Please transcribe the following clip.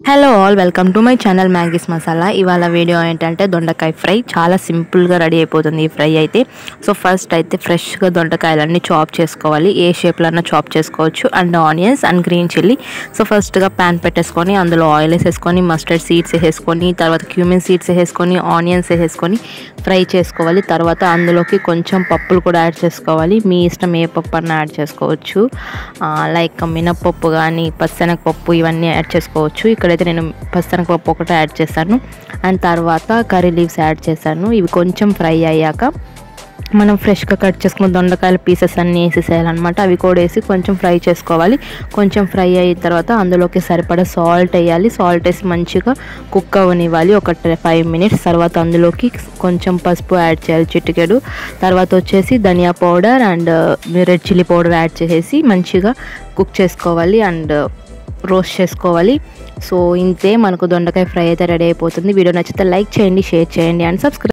Hello all welcome to my channel Maggie's masala. ఇవాళ video ఏంటంటే దొండకాయ ఫ్రై. చాలా సింపుల్గా రెడీ అయిపోతుంది ఈ ఫ్రై అయితే. సో ఫస్ట్ అయితే ఫ్రెష్గా దొండకాయలన్నీ చాప్ చేసుకోవాలి. ఏ షేప్లో అన్నా చాప్ చేసుకోవచ్చు. And onions and green chilli. So ఫస్ట్గా ప్యాన్ పెట్టేసుకొని అందులో ఆయిల్ వేసేసుకొని మస్టర్డ్ సీడ్స్ వేసేసుకొని తర్వాత క్యూమిన్ సీడ్స్ వేసేసుకొని ఆనియన్స్ వేసేసుకొని ఫ్రై చేసుకోవాలి. తర్వాత అందులోకి కొంచెం పప్పులు కూడా యాడ్ చేసుకోవాలి. మీ ఇష్టం ఏ పప్పు అన్నా యాడ్ చేసుకోవచ్చు. లైక్ మినపప్పు కానీ పచ్చెనగపప్పు ఇవన్నీ యాడ్ చేసుకోవచ్చు. ఇక్కడైతే నేను పచ్చెనగపప్పు ఒకటే యాడ్ చేశాను. అండ్ తర్వాత కర్రీ లీవ్స్ యాడ్ చేశాను. ఇవి కొంచెం ఫ్రై అయ్యాక మనం ఫ్రెష్గా కట్ చేసుకున్న దొండకాయల పీసెస్ అన్నీ వేసేసేయాలన్నమాట. అవి కూడా వేసి కొంచెం ఫ్రై చేసుకోవాలి. కొంచెం ఫ్రై అయిన తర్వాత అందులోకి సరిపడా సాల్ట్ వేయాలి. సాల్ట్ వేసి మంచిగా కుక్ అవ్వనివ్వాలి ఒక 5 మినిట్స్. తర్వాత అందులోకి కొంచెం పసుపు యాడ్ చేయాలి, చిటికెడు. తర్వాత వచ్చేసి dhania powder and red chilli powder add చేసేసి మంచిగా కుక్ చేసుకోవాలి అండ్ రోస్ట్ చేసుకోవాలి. సో ఇంతే, మనకు దొండకాయ ఫ్రై అయితే రెడీ అయిపోతుంది. వీడియో నచ్చితే లైక్ చేయండి, షేర్ చేయండి అండ్ సబ్స్క్రైబ్.